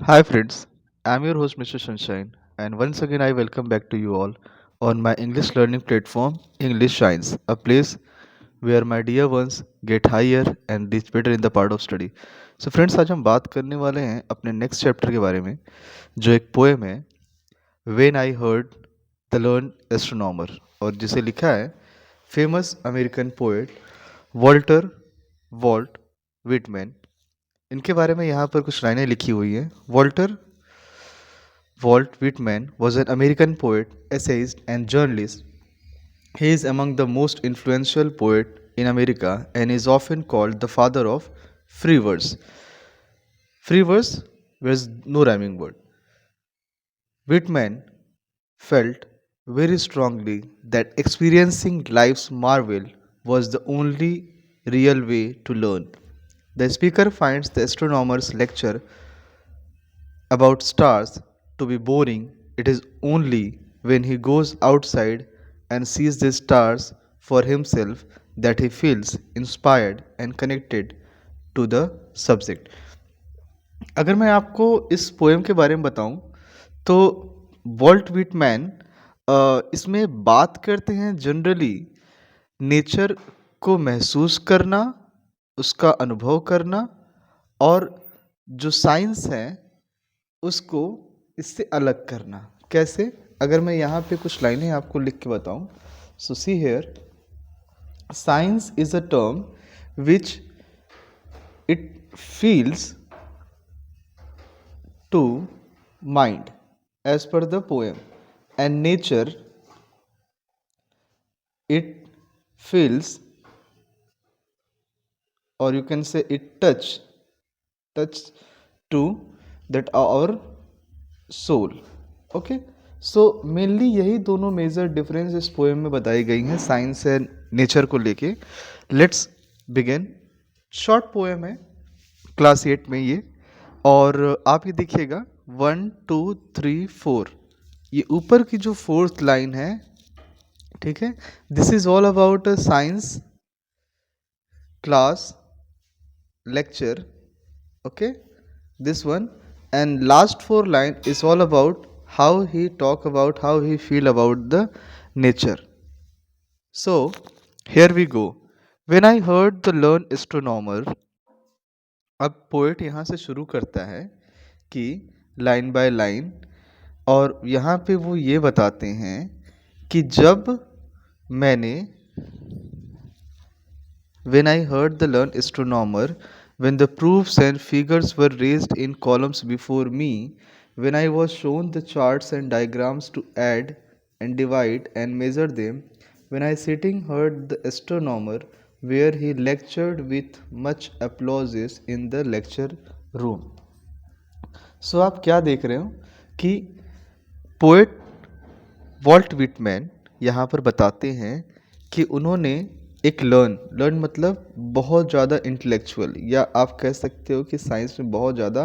Hi friends, I'm your host Mr. Sunshine, and once again I welcome back to you all on my English learning platform English Shines, a place where my dear ones get higher and reach better in the part of study. So friends, आज हम बात करने वाले हैं अपने next chapter के बारे में जो एक पोएम है When I Heard the Learned Astronomer और जिसे लिखा है famous American poet Walter Walt Whitman. इनके बारे में यहाँ पर कुछ लाइनें लिखी हुई हैं। Walter Walt Whitman was an American poet, essayist, and journalist. He is among the most influential poets in America and is often called the father of free verse. Free verse was no rhyming word. Whitman felt very strongly that experiencing life's marvel was the only real way to learn. The speaker finds the astronomer's lecture about stars to be boring, it is only when he goes outside and sees the stars for himself that he feels inspired and connected to the subject. अगर मैं आपको इस poem के बारे में बताऊं तो Walt Whitman इसमें बात करते हैं जनरली नेचर को महसूस करना, उसका अनुभव करना और जो साइंस है उसको इससे अलग करना। कैसे? अगर मैं यहाँ पे कुछ लाइनें आपको लिख के बताऊँ, so see here, science is a term which it feels to mind as per the poem and nature it feels, or you can say it touch to that our soul. Okay, so mainly यही दोनों major difference इस poem में बताई गई हैं science and nature को लेके। Let's begin. Short poem है, क्लास 8 में ये। और आप ये देखिएगा 1 2 3 4, ये ऊपर की जो फोर्थ लाइन है, ठीक है, this is all about science class lecture, okay, this one, and last four line is all about how he talk about how he feel about the nature. So here we go. When I heard the learn astronomer, अब poet यहाँ से शुरू करता है कि line by line, और यहाँ पे वो ये बताते हैं कि जब मैंने When I heard the learned astronomer, when the proofs and figures were raised in columns before me, when I was shown the charts and diagrams to add and divide and measure them, when I sitting heard the astronomer where he lectured with much applauses in the lecture room. सो आप क्या देख रहे हो कि poet Walt Whitman यहाँ पर बताते हैं कि उन्होंने एक लर्न मतलब बहुत ज़्यादा इंटेलेक्चुअल, या आप कह सकते हो कि साइंस में बहुत ज़्यादा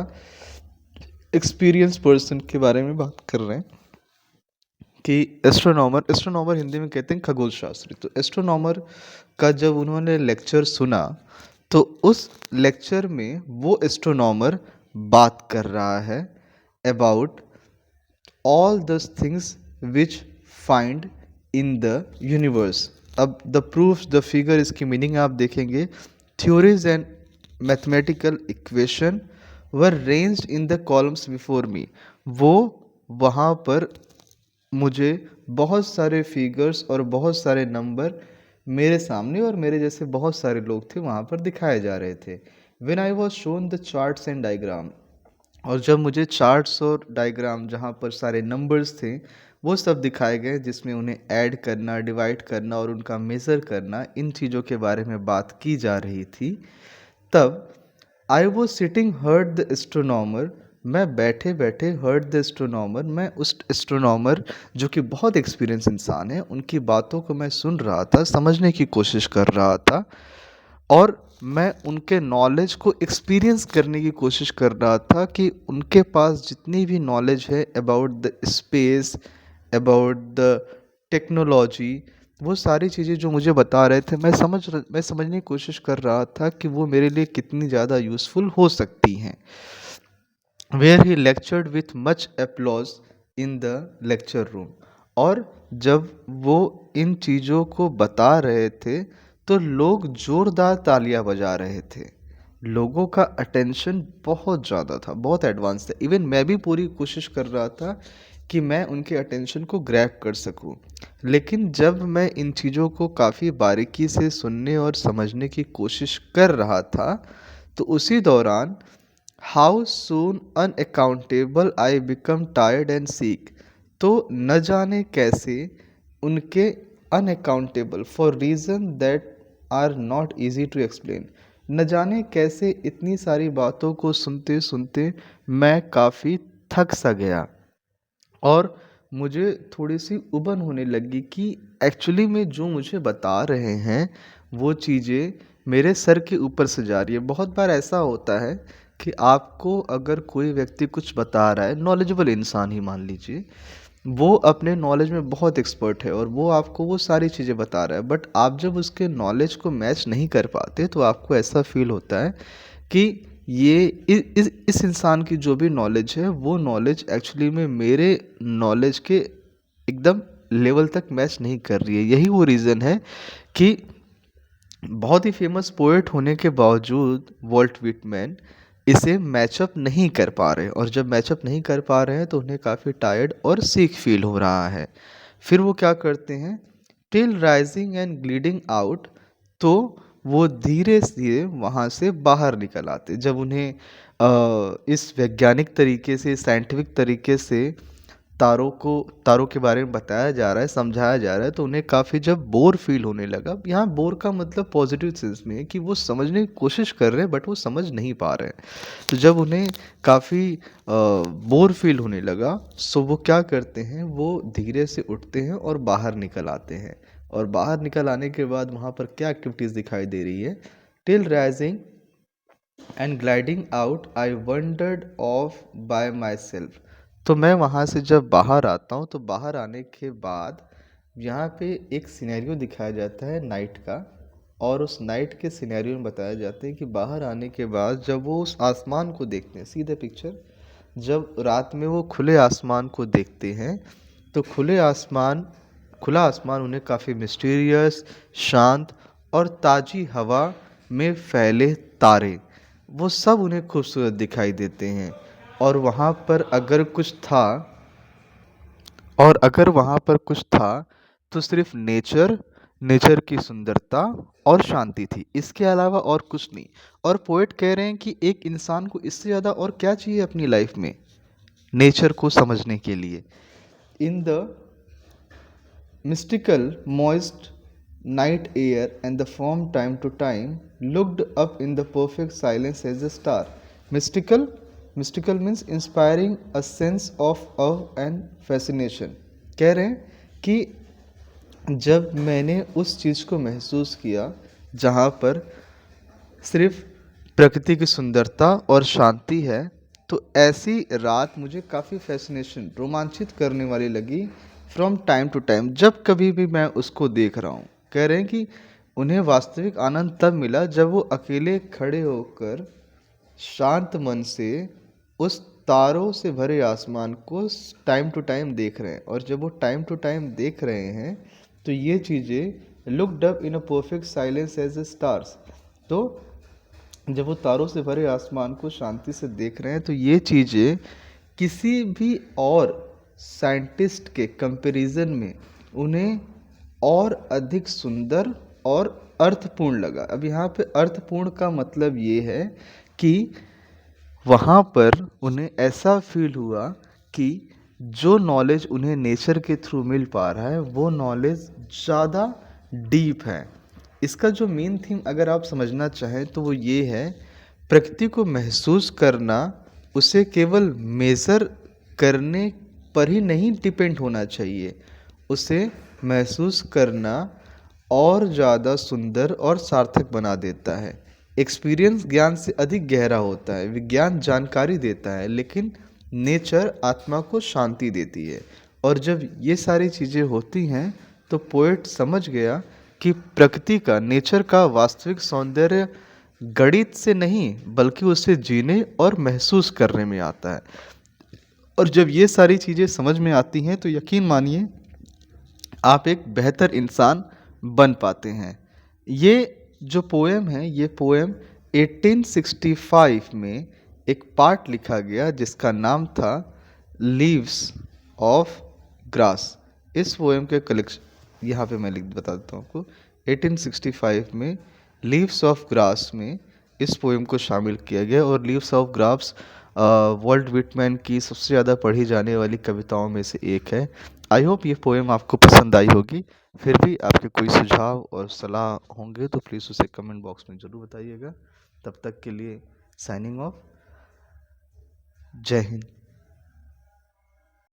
एक्सपीरियंस पर्सन के बारे में बात कर रहे हैं कि एस्ट्रोनॉमर हिंदी में कहते हैं खगोल शास्त्री। तो एस्ट्रोनॉमर का जब उन्होंने लेक्चर सुना तो उस लेक्चर में वो एस्ट्रोनॉमर बात कर रहा है about all those things which find in the universe. अब the proofs, the figure, इसकी मीनिंग आप देखेंगे, theories and mathematical equation were ranged in the columns before me. वो वहाँ पर मुझे बहुत सारे फिगर्स और बहुत सारे नंबर मेरे सामने और मेरे जैसे बहुत सारे लोग थे वहाँ पर दिखाए जा रहे थे। When I was shown the charts and diagram, और जब मुझे चार्ट्स और डायग्राम जहाँ पर सारे नंबर्स थे वो सब दिखाए गए जिसमें उन्हें ऐड करना, डिवाइड करना और उनका मेज़र करना, इन चीज़ों के बारे में बात की जा रही थी, तब I was sitting heard the astronomer, मैं बैठे बैठे हर्ड द एस्ट्रोनॉमर, मैं उस एस्ट्रोनॉमर जो कि बहुत एक्सपीरियंस इंसान है उनकी बातों को मैं सुन रहा था, समझने की कोशिश कर रहा था, और मैं उनके नॉलेज को एक्सपीरियंस करने की कोशिश कर रहा था कि उनके पास जितनी भी नॉलेज है about the space, about the technology, वो सारी चीज़ें जो मुझे बता रहे थे मैं समझने की कोशिश कर रहा था कि वो मेरे लिए कितनी ज़्यादा यूज़फुल हो सकती हैं। where he lectured with much applause in the lecture room। और जब वो इन चीज़ों को बता रहे थे तो लोग जोरदार तालियां बजा रहे थे। लोगों का अटेंशन बहुत ज़्यादा था, बहुत एडवांस था। इवन मैं भी पूरी कोशिश कर रहा था कि मैं उनके अटेंशन को ग्रैब कर सकूं। लेकिन जब मैं इन चीज़ों को काफ़ी बारीकी से सुनने और समझने की कोशिश कर रहा था तो उसी दौरान how soon unaccountable I become tired and sick, तो न जाने कैसे उनके unaccountable for reason that are not easy to explain, न जाने कैसे इतनी सारी बातों को सुनते सुनते मैं काफ़ी थक सा गया और मुझे थोड़ी सी उबन होने लगी कि एक्चुअली में जो मुझे बता रहे हैं वो चीज़ें मेरे सर के ऊपर से जा रही है। बहुत बार ऐसा होता है कि आपको अगर कोई व्यक्ति कुछ बता रहा है, नॉलेजेबल इंसान ही मान लीजिए, वो अपने नॉलेज में बहुत एक्सपर्ट है और वो आपको वो सारी चीज़ें बता रहा है, बट आप जब उसके नॉलेज को मैच नहीं कर पाते तो आपको ऐसा फील होता है कि ये इस इंसान की जो भी नॉलेज है वो नॉलेज एक्चुअली में मेरे नॉलेज के एकदम लेवल तक मैच नहीं कर रही है। यही वो रीज़न है कि बहुत ही फेमस पोएट होने के बावजूद वॉल्ट विटमैन इसे मैचअप नहीं कर पा रहे, और जब मैचअप नहीं कर पा रहे हैं तो उन्हें काफ़ी टायर्ड और सीक फील हो रहा है। फिर वो क्या करते हैं, टिल राइजिंग एंड ग्लीडिंग आउट, तो वो धीरे धीरे वहाँ से बाहर निकल आते। जब उन्हें इस वैज्ञानिक तरीके से, साइंटिफिक तरीके से तारों के बारे में बताया जा रहा है, समझाया जा रहा है, तो उन्हें काफ़ी जब बोर फील होने लगा, यहाँ बोर का मतलब पॉजिटिव सेंस में है कि वो समझने की कोशिश कर रहे हैं बट वो समझ नहीं पा रहे हैं। तो जब उन्हें काफ़ी बोर फील होने लगा, सो वो क्या करते हैं, वो धीरे से उठते हैं और बाहर निकल आते हैं। और बाहर निकल आने के बाद वहाँ पर क्या एक्टिविटीज़ दिखाई दे रही है, till rising and gliding out I wandered of bye my self. तो मैं वहाँ से जब बाहर आता हूँ तो बाहर आने के बाद यहाँ पे एक सिनेरियो दिखाया जाता है नाइट का, और उस नाइट के सिनेरियो में बताया जाता है कि बाहर आने के बाद जब वो उस आसमान को देखते हैं, सी द पिक्चर, जब रात में वो खुले आसमान को देखते हैं तो खुला आसमान उन्हें काफ़ी मिस्टीरियस, शांत और ताज़ी हवा में फैले तारे, वो सब उन्हें खूबसूरत दिखाई देते हैं। और वहाँ पर अगर कुछ था अगर वहाँ पर कुछ था तो सिर्फ नेचर की सुंदरता और शांति थी, इसके अलावा और कुछ नहीं। और पोएट कह रहे हैं कि एक इंसान को इससे ज़्यादा और क्या चाहिए अपनी लाइफ में नेचर को समझने के लिए। In the mystical, moist night air and the from time to time looked up in the perfect silence as a star. Mystical, mystical means inspiring a sense of awe and fascination। कह रहे हैं कि जब मैंने उस चीज़ को महसूस किया जहाँ पर सिर्फ प्रकृति की सुंदरता और शांति है, तो ऐसी रात मुझे काफ़ी फैसिनेशन, रोमांचित करने वाली लगी फ्रॉम टाइम टू टाइम, जब कभी भी मैं उसको देख रहा हूँ। कह रहे हैं कि उन्हें वास्तविक आनंद तब मिला जब वो अकेले खड़े होकर शांत मन से उस तारों से भरे आसमान को टाइम टू टाइम देख रहे हैं। और जब वो टाइम टू टाइम देख रहे हैं तो ये चीज़ें looked up in a perfect silence as a stars, तो जब वो तारों से भरे आसमान को शांति से देख रहे हैं तो ये चीज़ें किसी भी और साइंटिस्ट के कंपैरिजन में उन्हें और अधिक सुंदर और अर्थपूर्ण लगा। अब यहाँ पे अर्थपूर्ण का मतलब ये है कि वहाँ पर उन्हें ऐसा फील हुआ कि जो नॉलेज उन्हें नेचर के थ्रू मिल पा रहा है वो नॉलेज ज़्यादा डीप है। इसका जो मेन थीम अगर आप समझना चाहें तो वो ये है, प्रकृति को महसूस करना उसे केवल मेज़र करने पर ही नहीं डिपेंड होना चाहिए, उसे महसूस करना और ज़्यादा सुंदर और सार्थक बना देता है। एक्सपीरियंस ज्ञान से अधिक गहरा होता है, विज्ञान जानकारी देता है लेकिन नेचर आत्मा को शांति देती है। और जब ये सारी चीज़ें होती हैं तो पोएट समझ गया कि प्रकृति का, नेचर का वास्तविक सौंदर्य गणित से नहीं बल्कि उसे जीने और महसूस करने में आता है। और जब ये सारी चीज़ें समझ में आती हैं तो यकीन मानिए आप एक बेहतर इंसान बन पाते हैं। ये जो पोएम है, ये पोएम 1865 में एक पार्ट लिखा गया जिसका नाम था लीव्स ऑफ ग्रास। इस पोएम के कलेक्शन यहाँ पे मैं लिख बता देता हूँ आपको। 1865 में लीव्स ऑफ ग्रास में इस पोएम को शामिल किया गया और leaves of grass world Whitman की सबसे ज़्यादा पढ़ी जाने वाली कविताओं में से एक है। आई होप ये पोएम आपको पसंद आई होगी। फिर भी आपके कोई सुझाव और सलाह होंगे तो प्लीज़ उसे कमेंट बॉक्स में ज़रूर बताइएगा। तब तक के लिए साइनिंग ऑफ। जय हिंद।